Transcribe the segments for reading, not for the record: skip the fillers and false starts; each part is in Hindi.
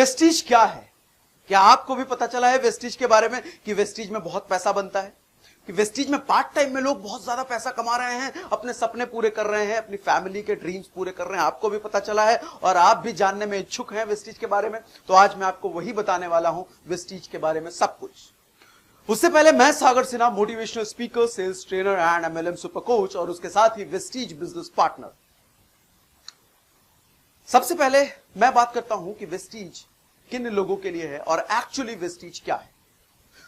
वेस्टीज क्या है? क्या आपको भी पता चला है वेस्टीज के बारे में कि वेस्टीज में बहुत पैसा बनता है, कि वेस्टीज में पार्ट टाइम में लोग बहुत ज्यादा पैसा कमा रहे हैं, अपने सपने पूरे कर रहे हैं, अपनी फैमिली के ड्रीम्स पूरे कर रहे हैं। आपको भी पता चला है और आप भी जानने में इच्छुक हैं वेस्टीज के बारे में। तो आज मैं आपको वही बताने वाला हूं, वेस्टीज के बारे में सब कुछ। उससे पहले मैं Sagar Sinha, motivational speaker, sales trainer and MLM super coach और उसके साथ ही वेस्टीज बिजनेस पार्टनर। सबसे पहले मैं बात करता हूं कि वेस्टीज किन लोगों के लिए है और एक्चुअली वेस्टीज क्या है।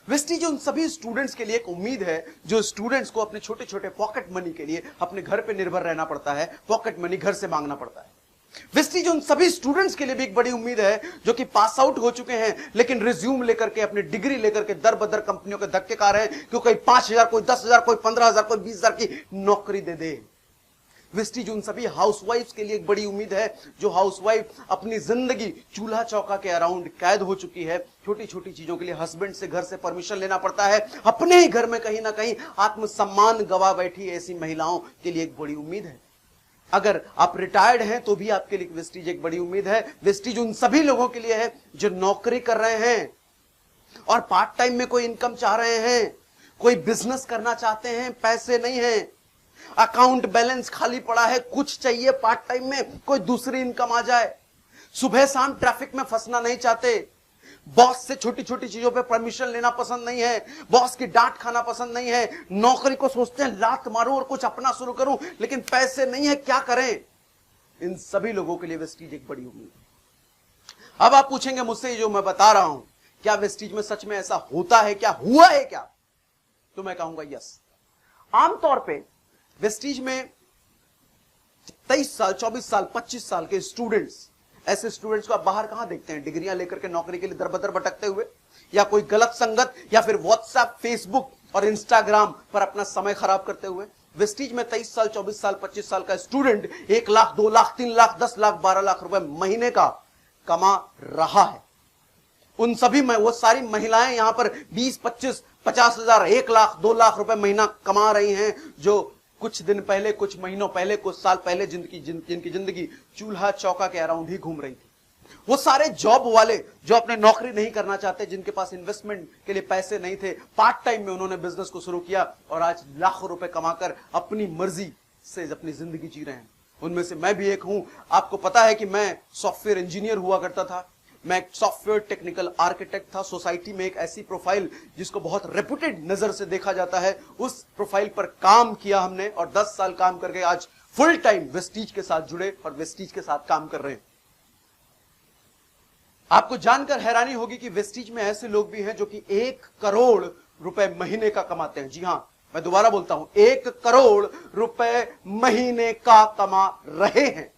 वेस्टीज उन सभी स्टूडेंट्स के लिए एक उम्मीद है जो स्टूडेंट्स को अपने छोटे छोटे पॉकेट मनी के लिए अपने घर पे निर्भर रहना पड़ता है, पॉकेट मनी घर से मांगना पड़ता है। वेस्टीज उन सभी स्टूडेंट्स के लिए भी एक बड़ी उम्मीद है जो कि पास आउट हो चुके हैं लेकिन रिज्यूम लेकर के, अपनी डिग्री लेकर के दर बदर कंपनियों के धक्के खा रहे हैं, क्योंकि 5,000, कोई 10,000, कोई 15,000, कोई 20,000 की नौकरी दे दे। वेस्टीज उन सभी हाउसवाइफ्स के लिए एक बड़ी उम्मीद है जो हाउसवाइफ अपनी जिंदगी चूल्हा चौका के अराउंड कैद हो चुकी है। छोटी छोटी चीजों के लिए हस्बैंड से घर से परमिशन लेना पड़ता है, अपने ही घर में कहीं ना कहीं आत्मसम्मान गवा बैठी ऐसी महिलाओं के लिए एक बड़ी उम्मीद है। अगर आप रिटायर्ड हैं तो भी आपके लिए वेस्टीज एक बड़ी उम्मीद है। वेस्टीज उन सभी लोगों के लिए है जो नौकरी कर रहे हैं और पार्ट टाइम में कोई इनकम चाह रहे हैं, कोई बिजनेस करना चाहते हैं, पैसे नहीं है, अकाउंट बैलेंस खाली पड़ा है, कुछ चाहिए पार्ट टाइम में कोई दूसरी इनकम आ जाए, सुबह शाम ट्रैफिक में फंसना नहीं चाहते, बॉस से छोटी छोटी चीजों पे परमिशन लेना पसंद नहीं है, बॉस की डांट खाना पसंद नहीं है, नौकरी को सोचते हैं लात मारूं और कुछ अपना शुरू करूं लेकिन पैसे नहीं है, क्या करें। इन सभी लोगों के लिए वेस्टीज एक बड़ी उम्मीद है। अब आप पूछेंगे मुझसे जो मैं बता रहा हूं क्या वेस्टीज में सच में ऐसा होता है, क्या हुआ है क्या? तो मैं कहूंगा यस। आमतौर पर वेस्टीज में 23 साल, 24 साल, 25 साल के स्टूडेंट्स, ऐसे स्टूडेंट्स को आप बाहर कहां देखते हैं? डिग्रियां लेकर के नौकरी के लिए दरबदर भटकते हुए, या कोई गलत संगत, या फिर व्हाट्सएप, फेसबुक और इंस्टाग्राम पर अपना समय खराब करते हुए। वेस्टीज में 23 साल, 24 साल, 25 साल का स्टूडेंट 1 लाख, 2 लाख, 3 लाख, 10 लाख, 12 लाख रुपए महीने का कमा रहा है। उन सभी में वो सारी महिलाएं यहां पर 20, 25, 50,000, 1 लाख, 2 लाख रुपए महीना कमा रही हैं, जो कुछ दिन पहले, कुछ महीनों पहले, कुछ साल पहले जिनकी जिंदगी चूल्हा चौका के अराउंड ही घूम रही थी। वो सारे जॉब वाले जो अपने नौकरी नहीं करना चाहते, जिनके पास इन्वेस्टमेंट के लिए पैसे नहीं थे, पार्ट टाइम में उन्होंने बिजनेस को शुरू किया और आज लाखों रुपए कमाकर अपनी मर्जी से अपनी जिंदगी जी रहे हैं। उनमें से मैं भी एक हूं। आपको पता है कि मैं सॉफ्टवेयर इंजीनियर हुआ करता था, मैं एक सॉफ्टवेयर टेक्निकल आर्किटेक्ट था। सोसाइटी में एक ऐसी प्रोफाइल जिसको बहुत रेपुटेड नजर से देखा जाता है, उस प्रोफाइल पर काम किया हमने और 10 साल काम करके आज फुल टाइम वेस्टीज के साथ जुड़े और वेस्टीज के साथ काम कर रहे हैं। आपको जानकर हैरानी होगी कि वेस्टीज में ऐसे लोग भी हैं जो कि 1 करोड़ रुपए महीने का कमाते हैं। जी हां, मैं दोबारा बोलता हूं, 1 करोड़ रुपए महीने का कमा रहे हैं।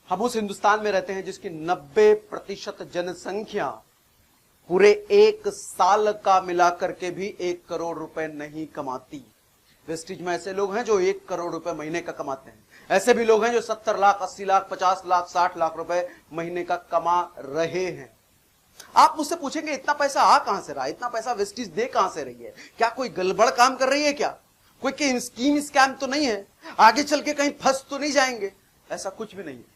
हम उस हिंदुस्तान में रहते हैं जिसकी 90% जनसंख्या पूरे 1 साल का मिलाकर के भी 1 करोड़ रुपए नहीं कमाती। वेस्टीज में ऐसे लोग हैं जो 1 करोड़ रुपए महीने का कमाते हैं। ऐसे भी लोग हैं जो 70 लाख, 80 लाख, 50 लाख, 60 लाख रुपए महीने का कमा रहे हैं। आप मुझसे पूछेंगे इतना पैसा आ कहां से रहा, इतना पैसा वेस्टीज दे कहां से रही है? क्या कोई गड़बड़ काम कर रही है? क्या कोई स्कीम स्कैम तो नहीं है? आगे चल के कहीं फंस तो नहीं जाएंगे? ऐसा कुछ भी नहीं है।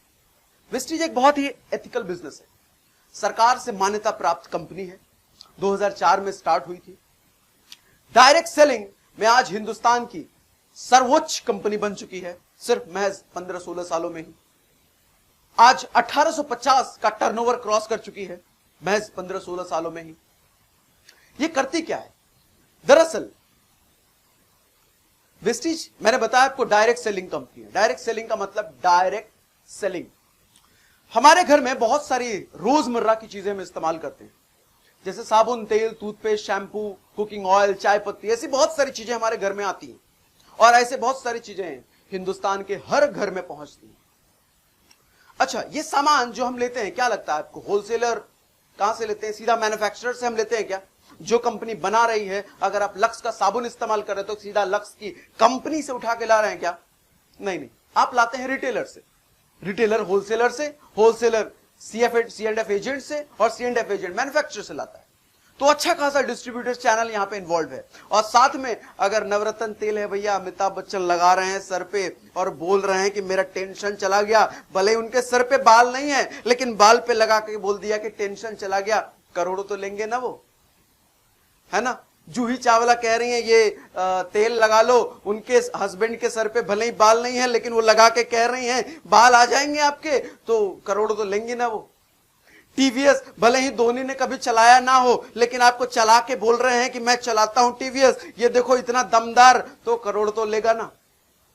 वेस्टीज एक बहुत ही एथिकल बिजनेस है, सरकार से मान्यता प्राप्त कंपनी है, 2004 में स्टार्ट हुई थी। डायरेक्ट सेलिंग में आज हिंदुस्तान की सर्वोच्च कंपनी बन चुकी है, सिर्फ महज 15-16 सालों में ही। आज 1850 का टर्नओवर क्रॉस कर चुकी है, महज 15-16 सालों में ही। ये करती क्या है? दरअसल वेस्टीज, मैंने बताया आपको, डायरेक्ट सेलिंग कंपनी है। डायरेक्ट सेलिंग का मतलब डायरेक्ट सेलिंग। हमारे घर में बहुत सारी रोजमर्रा की चीजें हम इस्तेमाल करते हैं, जैसे साबुन, तेल, टूथपेस्ट, शैम्पू, कुकिंग ऑयल, चाय पत्ती, ऐसी बहुत सारी चीजें हमारे घर में आती हैं और ऐसे बहुत सारी चीजें हिंदुस्तान के हर घर में पहुंचती हैं। अच्छा, ये सामान जो हम लेते हैं, क्या लगता है आपको, होलसेलर कहां से लेते हैं? सीधा मैन्युफैक्चरर से हम लेते हैं क्या? जो कंपनी बना रही है, अगर आप लक्स का साबुन इस्तेमाल कर रहे हो तो सीधा लक्स की कंपनी से उठा के ला रहे हैं क्या? नहीं, आप लाते हैं रिटेलर से, रिटेलर होलसेलर से, होलसेलर C&F एजेंट से और C&F एजेंट मैन्युफैक्चरर से लाता है। तो अच्छा खासा डिस्ट्रीब्यूटर चैनल यहां पे इन्वॉल्व है। और साथ में अगर नवरत्न तेल है भैया, अमिताभ बच्चन लगा रहे हैं सर पे और बोल रहे हैं कि मेरा टेंशन चला गया, भले ही उनके सर पे बाल नहीं है लेकिन बाल पे लगा के बोल दिया कि टेंशन चला गया, करोड़ों तो लेंगे ना वो, है ना। जूही चावला कह रही हैं ये तेल लगा लो, उनके हस्बैंड के सर पे भले ही बाल नहीं है लेकिन वो लगा के कह रही हैं बाल आ जाएंगे आपके, तो करोड़ों तो लेंगे ना वो। टीवीएस भले ही धोनी ने कभी चलाया ना हो लेकिन आपको चला के बोल रहे हैं कि मैं चलाता हूं टीवीएस, ये देखो इतना दमदार, तो करोड़ तो लेगा ना।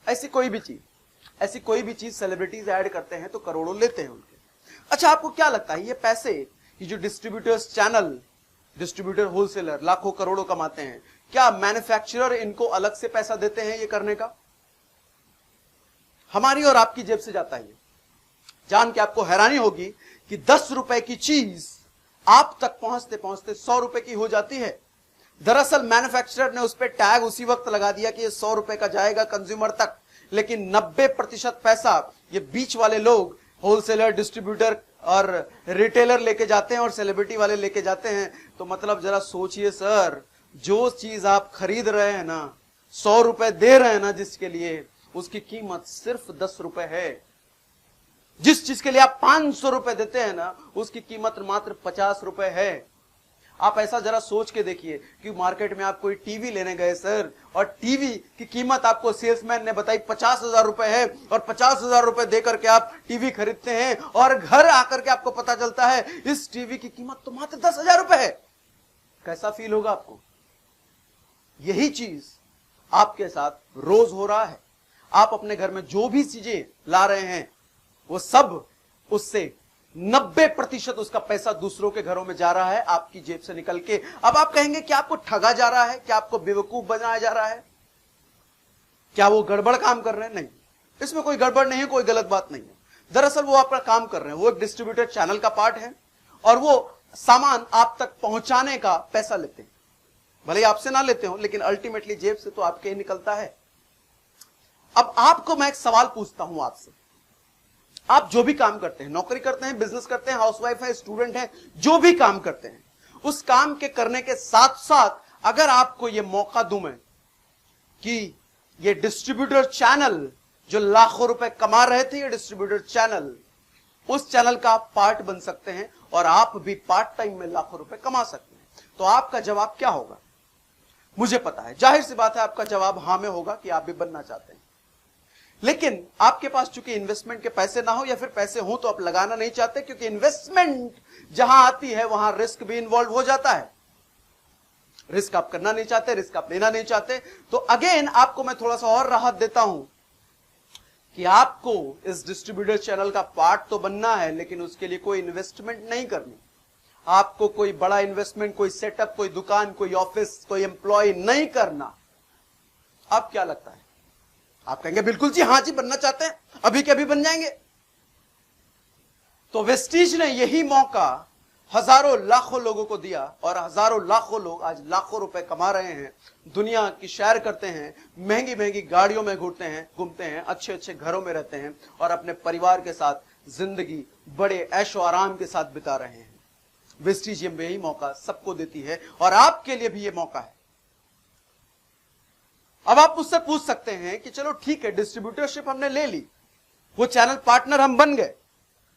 ऐसी कोई भी चीज सेलिब्रिटीज ऐड करते हैं तो करोड़ों लेते हैं उनके। अच्छा, आपको क्या लगता है ये पैसे, ये जो डिस्ट्रीब्यूटर्स चैनल, डिस्ट्रीब्यूटर होलसेलर लाखों करोड़ों कमाते हैं, क्या मैन्युफैक्चरर इनको अलग से पैसा देते हैं ये करने का? हमारी और आपकी जेब से जाता है ये। जान के आपको हैरानी होगी कि 10 रुपए की चीज आप तक पहुंचते पहुंचते 100 रुपए की हो जाती है। दरअसल मैन्युफैक्चरर ने उस पर टैग उसी वक्त लगा दिया कि ये 100 रुपए का जाएगा कंज्यूमर तक, लेकिन 90% पैसा ये बीच वाले लोग, होलसेलर, डिस्ट्रीब्यूटर और रिटेलर लेके जाते हैं और सेलिब्रिटी वाले लेके जाते हैं। तो मतलब जरा सोचिए सर, जो चीज आप खरीद रहे हैं ना, 100 रुपए दे रहे हैं ना जिसके लिए, उसकी कीमत सिर्फ 10 रुपए है। जिस चीज के लिए आप 500 रुपए देते हैं ना, उसकी कीमत मात्र 50 रुपए है। आप ऐसा जरा सोच के देखिए कि मार्केट में आप कोई टीवी लेने गए सर, और टीवी की कीमत आपको सेल्समैन ने बताई 50,000 रुपए है, और 50,000 रुपए देकर के आप टीवी खरीदते हैं, और घर आकर के आपको पता चलता है इस टीवी की कीमत तो मात्र 10,000 रुपए है। कैसा फील होगा आपको? यही चीज आपके साथ रोज हो रहा है। आप अपने घर में जो भी चीजें ला रहे हैं वो सब, उससे 90% उसका पैसा दूसरों के घरों में जा रहा है आपकी जेब से निकल के। अब आप कहेंगे क्या आपको ठगा जा रहा है, क्या आपको बेवकूफ बनाया जा रहा है, क्या वो गड़बड़ काम कर रहे हैं? नहीं, इसमें कोई गड़बड़ नहीं है, कोई गलत बात नहीं है। दरअसल वो आपका काम कर रहे हैं, वो एक डिस्ट्रीब्यूटर चैनल का पार्ट है और वो सामान आप तक पहुंचाने का पैसा लेते हैं। भले ही आपसे ना लेते हो लेकिन अल्टीमेटली जेब से तो आपके ही निकलता है। अब आपको मैं एक सवाल पूछता हूं आपसे, आप जो भी काम करते हैं, नौकरी करते हैं, बिजनेस करते हैं, हाउसवाइफ है, स्टूडेंट है, जो भी काम करते हैं, उस काम के करने के साथ साथ अगर आपको यह मौका दूं मैं कि ये डिस्ट्रीब्यूटर चैनल जो लाखों रुपए कमा रहे थे, ये डिस्ट्रीब्यूटर चैनल, उस चैनल का आप पार्ट बन सकते हैं और आप भी पार्ट टाइम में लाखों रुपए कमा सकते हैं, तो आपका जवाब क्या होगा? मुझे पता है, जाहिर सी बात है आपका जवाब हां में होगा कि आप भी बनना चाहते हैं। लेकिन आपके पास चूंकि इन्वेस्टमेंट के पैसे ना हो या फिर पैसे हो तो आप लगाना नहीं चाहते, क्योंकि इन्वेस्टमेंट जहां आती है वहां रिस्क भी इन्वॉल्व हो जाता है। रिस्क आप करना नहीं चाहते, रिस्क आप लेना नहीं चाहते। तो अगेन आपको मैं थोड़ा सा और राहत देता हूं कि आपको इस डिस्ट्रीब्यूटर चैनल का पार्ट तो बनना है, लेकिन उसके लिए कोई इन्वेस्टमेंट नहीं करनी। आपको कोई बड़ा इन्वेस्टमेंट, कोई सेटअप, कोई दुकान, कोई ऑफिस, कोई एम्प्लॉय नहीं करना। अब क्या लगता है? आप कहेंगे बिल्कुल जी, हां जी, बनना चाहते हैं, अभी के अभी बन जाएंगे। तो वेस्टीज ने यही मौका हजारों लाखों लोगों को दिया और हजारों लाखों लोग आज लाखों रुपए कमा रहे हैं, दुनिया की सैर करते हैं, महंगी महंगी गाड़ियों में घूमते हैं, अच्छे अच्छे घरों में रहते हैं और अपने परिवार के साथ जिंदगी बड़े ऐशो आराम के साथ बिता रहे हैं। वेस्टीज यही मौका सबको देती है और आपके लिए भी यह मौका है। अब आप मुझसे पूछ सकते हैं कि चलो ठीक है, डिस्ट्रीब्यूटरशिप हमने ले ली, वो चैनल पार्टनर हम बन गए,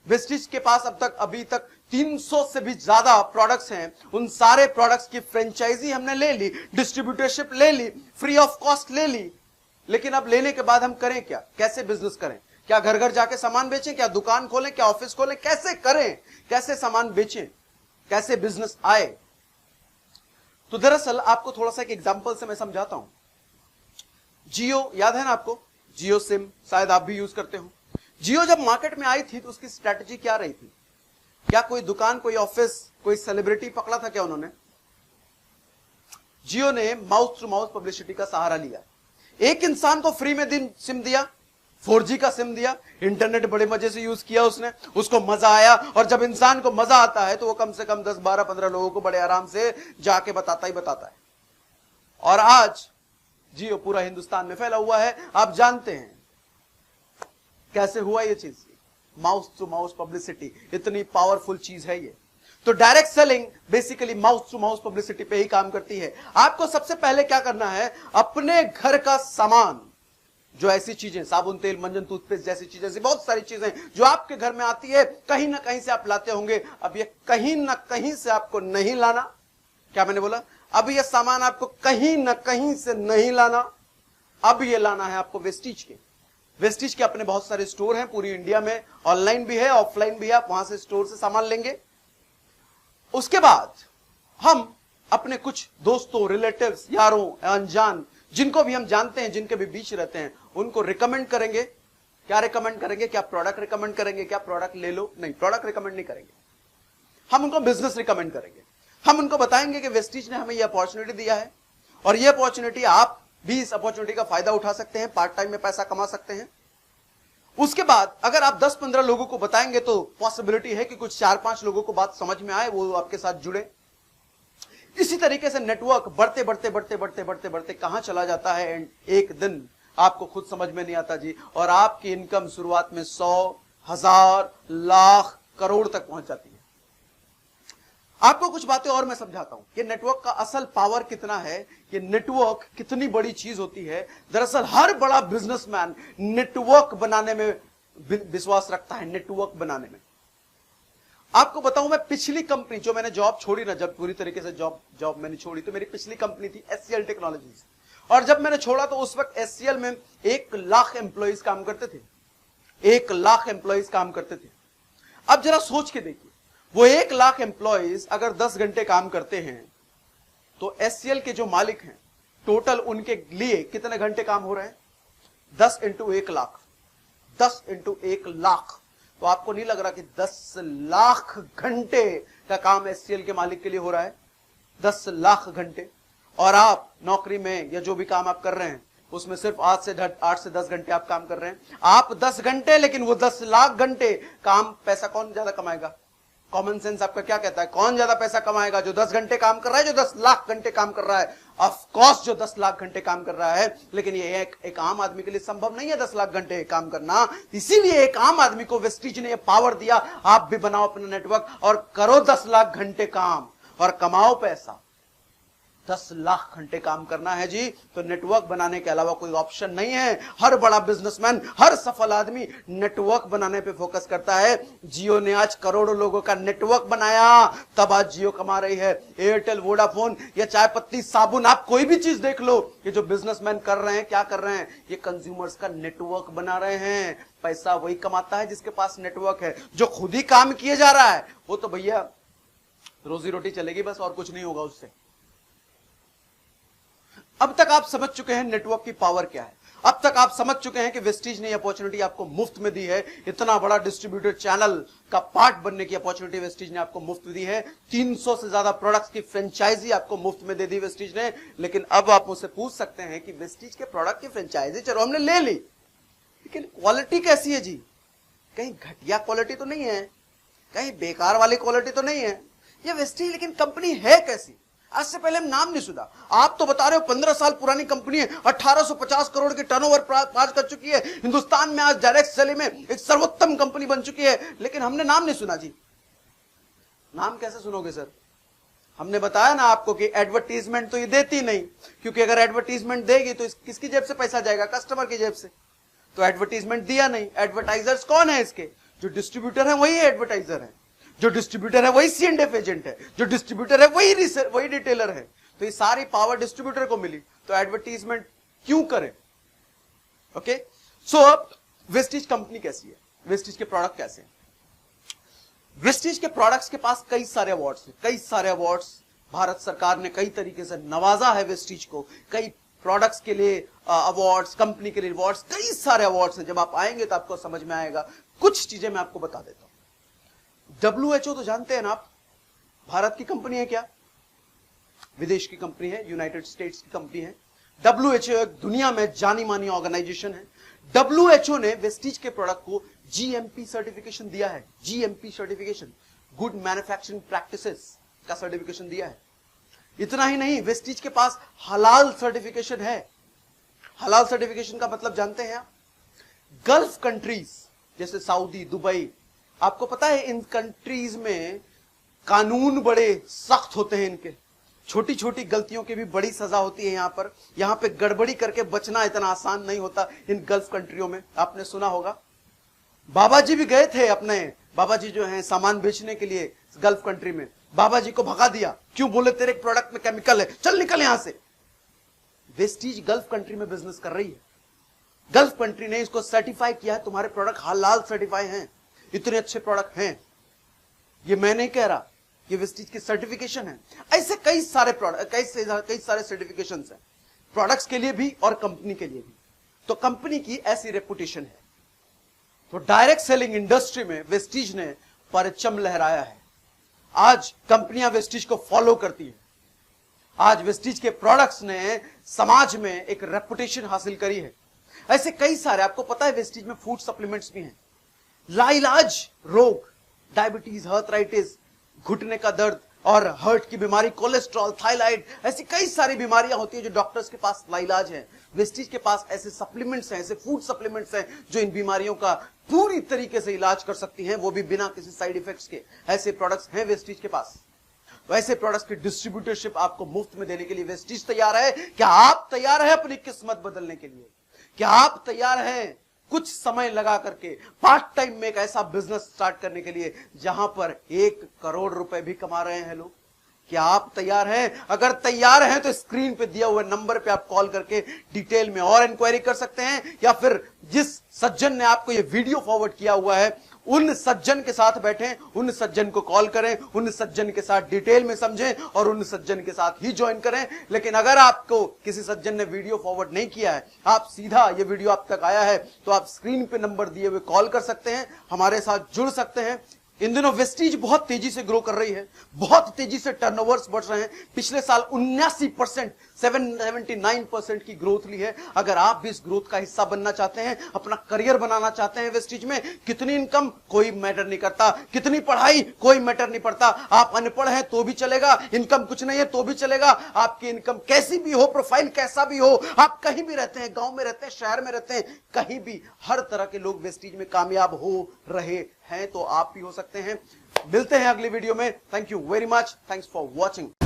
वेस्टीज के पास अभी तक 300 से भी ज्यादा प्रोडक्ट्स हैं, उन सारे प्रोडक्ट्स की फ्रेंचाइजी हमने ले ली, डिस्ट्रीब्यूटरशिप ले ली, फ्री ऑफ कॉस्ट ले ली, लेकिन अब लेने के बाद हम करें क्या? कैसे बिजनेस करें? क्या घर घर जाके सामान बेचें? क्या दुकान खोलें? क्या ऑफिस खोलें? कैसे करें? कैसे सामान बेचें? कैसे बिजनेस आए? तो दरअसल आपको थोड़ा सा एक एग्जांपल से मैं समझाता हूं। जियो याद है ना आपको? जियो सिम शायद आप भी यूज करते हो। जियो जब मार्केट में आई थी तो उसकी स्ट्रैटेजी क्या रही थी? क्या कोई दुकान, कोई ऑफिस, कोई सेलिब्रिटी पकड़ा था क्या उन्होंने? जियो ने माउथ टू माउथ पब्लिसिटी का सहारा लिया। एक इंसान को फ्री में सिम दिया, 4G का सिम दिया, इंटरनेट बड़े मजे से यूज किया उसने, उसको मजा आया, और जब इंसान को मजा आता है तो वो कम से कम 10, 12, 15 लोगों को बड़े आराम से जाके बताता ही बताता है। और आज जियो पूरा हिंदुस्तान में फैला हुआ है। आप जानते हैं कैसे हुआ ये चीज? माउथ टू माउथ पब्लिसिटी इतनी पावरफुल चीज है ये। तो direct selling basically mouth to mouth publicity पे ही काम करती है। आपको सबसे पहले क्या करना है, अपने घर का सामान, जो ऐसी चीजें, साबुन, तेल, मंजन, टूथपेस्ट जैसी चीजें, ऐसी बहुत सारी चीजें जो आपके घर में आती है, कहीं ना कहीं से आप लाते होंगे। अब ये कहीं ना कहीं से आपको नहीं लाना, क्या मैंने बोला, अब ये सामान आपको कहीं ना कहीं से नहीं लाना, अब ये लाना है आपको वेस्टीज के। वेस्टीज के अपने बहुत सारे स्टोर हैं पूरी इंडिया में, ऑनलाइन भी है, ऑफलाइन भी है, आप वहां से स्टोर से सामान लेंगे। उसके बाद हम अपने कुछ दोस्तों, रिलेटिव्स, यारों, अनजान, जिनको भी हम जानते हैं, जिनके भी बीच रहते हैं, उनको रिकमेंड करेंगे। क्या रिकमेंड करेंगे, क्या प्रोडक्ट रिकमेंड करेंगे, क्या प्रोडक्ट ले लो, नहीं, प्रोडक्ट रिकमेंड नहीं करेंगे, हम उनको बिजनेस रिकमेंड करेंगे। हम उनको बताएंगे कि वेस्टीज ने हमें यह अपॉर्चुनिटी दिया है और यह अपॉर्चुनिटी, आप भी इस अपॉर्चुनिटी का फायदा उठा सकते हैं, पार्ट टाइम में पैसा कमा सकते हैं। उसके बाद अगर आप 10-15 लोगों को बताएंगे तो पॉसिबिलिटी है कि कुछ 4-5 लोगों को बात समझ में आए, वो आपके साथ जुड़े। इसी तरीके से नेटवर्क बढ़ते बढ़ते बढ़ते बढ़ते बढ़ते बढ़ते कहां चला जाता है, एंड एक दिन आपको खुद समझ में नहीं आता जी, और आपकी इनकम शुरुआत में 100, 1000, लाख, करोड़ तक पहुंच जाती है। आपको कुछ बातें और मैं समझाता हूं कि नेटवर्क का असल पावर कितना है, कि नेटवर्क कितनी बड़ी चीज होती है। दरअसल हर बड़ा बिजनेसमैन नेटवर्क बनाने में विश्वास रखता है, नेटवर्क बनाने में। आपको बताऊं, मैं पिछली कंपनी, जो मैंने जॉब छोड़ी ना, जब पूरी तरीके से जॉब मैंने छोड़ी, तो मेरी पिछली कंपनी थी एचसीएल टेक्नोलॉजीज, और जब मैंने छोड़ा तो उस वक्त एचसीएल में 1 लाख एम्प्लॉइज काम करते थे, 1 लाख एम्प्लॉइज काम करते थे। अब जरा सोच के देखिए, वो 1 लाख एम्प्लॉइज अगर 10 घंटे काम करते हैं, तो एचसीएल के जो मालिक हैं, टोटल उनके लिए कितने घंटे काम हो रहे हैं, 10 इंटू 1 लाख, 10 इंटू 1 लाख। तो आपको नहीं लग रहा कि 10 लाख घंटे का काम एचसीएल के मालिक के लिए हो रहा है, 10 लाख घंटे। और आप नौकरी में या जो भी काम आप कर रहे हैं, उसमें सिर्फ 8 से 10 घंटे आप काम कर रहे हैं। आप 10 घंटे, लेकिन वो 10 लाख घंटे काम, पैसा कौन ज्यादा कमाएगा? कॉमन सेंस आपका क्या कहता है, कौन ज्यादा पैसा कमाएगा? जो 10 घंटे काम कर रहा है, जो 10 लाख घंटे काम कर रहा है? ऑफ कोर्स जो 10 लाख घंटे काम कर रहा है। लेकिन ये एक आम आदमी के लिए संभव नहीं है 10 लाख घंटे काम करना। इसीलिए एक आम आदमी को वेस्टीज ने ये पावर दिया, आप भी बनाओ अपना नेटवर्क और करो 10 लाख घंटे काम और कमाओ पैसा। 10 लाख घंटे काम करना है जी, तो नेटवर्क बनाने के अलावा कोई ऑप्शन नहीं है। हर बड़ा बिजनेसमैन, हर सफल आदमी नेटवर्क बनाने पे फोकस करता है। जियो ने आज करोड़ों लोगों का नेटवर्क बनाया, तब आज जियो कमा रही है। एयरटेल, वोडाफोन या चाय पत्ती, साबुन, आप कोई भी चीज देख लो, ये जो बिजनेसमैन कर रहे हैं, क्या कर रहे हैं? ये कंज्यूमर्स का नेटवर्क बना रहे हैं। पैसा वही कमाता है जिसके पास नेटवर्क है। जो खुद ही काम किए जा रहा है, वो तो भैया रोजी रोटी चलेगी बस, और कुछ नहीं होगा उससे। अब तक आप समझ चुके हैं नेटवर्क की पावर क्या है। अब तक आप समझ चुके हैं कि वेस्टीज ने अपॉर्चुनिटी आपको मुफ्त में दी है। इतना बड़ा डिस्ट्रीब्यूटर चैनल का पार्ट बनने की अपॉर्चुनिटी वेस्टीज ने आपको मुफ्त में दी है। 300 से ज्यादा प्रोडक्ट्स की फ्रेंचाइजी आपको मुफ्त में दे दी वेस्टीज ने। लेकिन अब आप मुझसे पूछ सकते हैं कि वेस्टीज के प्रोडक्ट की फ्रेंचाइजी चलो हमने ले ली, लेकिन क्वालिटी कैसी है जी? कहीं घटिया क्वालिटी तो नहीं है, कहीं बेकार वाली क्वालिटी तो नहीं है ये वेस्टीज, लेकिन कंपनी है कैसी? आज से पहले हम नाम नहीं सुना। आप तो बता रहे हो 15 साल पुरानी कंपनी है, 1850 करोड़ की टर्नओवर पार कर चुकी है, हिंदुस्तान में आज डायरेक्ट सेलिंग में एक सर्वोत्तम कंपनी बन चुकी है, लेकिन हमने नाम नहीं सुना जी। नाम कैसे सुनोगे सर? हमने बताया ना आपको कि एडवर्टीजमेंट तो ये देती नहीं, क्योंकि अगर एडवर्टीजमेंट देगी तो किसकी जेब से पैसा जाएगा? कस्टमर की जेब से। तो एडवर्टीजमेंट दिया नहीं। एडवर्टाइजर्स कौन है इसके? जो डिस्ट्रीब्यूटर है वही एडवर्टाइजर है, जो डिस्ट्रीब्यूटर है वही C&F एजेंट है, जो डिस्ट्रीब्यूटर है वही रिटेलर है। तो ये सारी पावर डिस्ट्रीब्यूटर को मिली, तो एडवर्टीजमेंट क्यों करें? ओके, सो अब वेस्टीज कंपनी कैसी है, वेस्टीज के प्रोडक्ट कैसे हैं? वेस्टीज के प्रोडक्ट्स के पास कई सारे अवार्ड्स हैं, कई सारे अवार्ड्स। भारत सरकार ने कई तरीके से नवाजा है वेस्टीज को, कई प्रोडक्ट्स के लिए अवार्ड्स, कंपनी के लिए अवार्ड्स, कई सारे अवार्ड्स हैं। जब आप आएंगे तो आपको समझ में आएगा। कुछ चीजें मैं आपको बता देता हूं। WHO तो जानते हैं ना आप, भारत की कंपनी है क्या? विदेश की कंपनी है, यूनाइटेड स्टेट्स की कंपनी है। WHO एक दुनिया में जानी मानी ऑर्गेनाइजेशन है। WHO ने वेस्टीज के प्रोडक्ट को GMP सर्टिफिकेशन दिया है। GMP certification, good manufacturing practices का सर्टिफिकेशन दिया है। इतना ही नहीं, वेस्टीज के पास हलाल सर्टिफिकेशन है। हलाल सर्टिफिकेशन का मतलब जानते हैं आप? गल्फ कंट्रीज जैसे सऊदी, दुबई, आपको पता है इन कंट्रीज में कानून बड़े सख्त होते हैं इनके, छोटी छोटी गलतियों की भी बड़ी सजा होती है। यहां पे गड़बड़ी करके बचना इतना आसान नहीं होता इन गल्फ कंट्रियों में। आपने सुना होगा, बाबा जी भी गए थे, अपने बाबा जी जो हैं सामान बेचने के लिए गल्फ कंट्री में, बाबा जी को भगा दिया। क्यों? बोले तेरे प्रोडक्ट में केमिकल है, चल निकल यहां से। वेस्टीज गल्फ कंट्री में बिजनेस कर रही है, गल्फ कंट्री ने इसको सर्टिफाई किया है, तुम्हारे प्रोडक्ट हलाल सर्टिफाई हैं, इतने अच्छे प्रोडक्ट हैं। ये मैं नहीं कह रहा, ये वेस्टीज की सर्टिफिकेशन है। ऐसे कई सारे प्रोडक्ट, कई सारे सर्टिफिकेशंस हैं, प्रोडक्ट्स के लिए भी और कंपनी के लिए भी। तो कंपनी की ऐसी रेपुटेशन है। तो डायरेक्ट सेलिंग इंडस्ट्री में वेस्टीज ने परचम लहराया है। आज कंपनियां वेस्टीज को फॉलो करती हैं। आज वेस्टीज के प्रोडक्ट्स ने समाज में एक रेपुटेशन हासिल करी है। ऐसे कई सारे, आपको पता है वेस्टीज में फूड सप्लीमेंट्स भी हैं। लाइलाज रोग, डायबिटीज, आर्थराइटिस, घुटने का दर्द और हार्ट की बीमारी, कोलेस्ट्रॉल, थायराइड, ऐसी कई सारी बीमारियां होती है जो डॉक्टर्स के पास लाइलाज है। वेस्टीज के पास ऐसे सप्लीमेंट्स हैं, ऐसे फूड सप्लीमेंट्स हैं जो इन बीमारियों का पूरी तरीके से इलाज कर सकती हैं, वो भी बिना किसी साइड इफेक्ट्स के। ऐसे प्रोडक्ट्स हैं वेस्टीज के पास। वैसे प्रोडक्ट्स की डिस्ट्रीब्यूटरशिप आपको मुफ्त में देने के लिए वेस्टीज तैयार है। क्या आप तैयार हैं अपनी किस्मत बदलने के लिए? क्या आप तैयार हैं कुछ समय लगा करके पार्ट टाइम में एक ऐसा बिजनेस स्टार्ट करने के लिए जहां पर 1 करोड़ रुपए भी कमा रहे हैं लोग? क्या आप तैयार हैं? अगर तैयार हैं तो स्क्रीन पे दिया हुए नंबर पे आप कॉल करके डिटेल में और इंक्वायरी कर सकते हैं, या फिर जिस सज्जन ने आपको ये वीडियो फॉरवर्ड किया हुआ है उन सज्जन के साथ बैठें, उन सज्जन को कॉल करें, उन सज्जन के साथ डिटेल में समझें और उन सज्जन के साथ ही ज्वाइन करें। लेकिन अगर आपको किसी सज्जन ने वीडियो फॉरवर्ड नहीं किया है, आप सीधा ये वीडियो आप तक आया है, तो आप स्क्रीन पे नंबर दिए हुए कॉल कर सकते हैं, हमारे साथ जुड़ सकते हैं। इन दिनों वेस्टीज बहुत तेजी से ग्रो कर रही है, बहुत तेजी से टर्नओवर्स बढ़ रहे हैं। पिछले साल 79%, 79% की ग्रोथ ली है। अगर आप भी इस ग्रोथ का हिस्सा बनना चाहते हैं, अपना करियर बनाना चाहते हैं वेस्टीज में, कितनी इनकम कोई मैटर नहीं करता, कितनी पढ़ाई कोई मैटर नहीं पड़ता। आप अनपढ़ हैं तो भी चलेगा, इनकम कुछ नहीं है तो भी चलेगा, आपकी इनकम कैसी भी हो, प्रोफाइल कैसा भी हो, आप कहीं भी रहते हैं, गांव में रहते हैं, शहर में रहते हैं, कहीं भी, हर तरह के लोग वेस्टीज में कामयाब हो रहे हैं, तो आप भी हो सकते हैं। मिलते हैं अगली वीडियो में। Thank you very much, thanks for watching.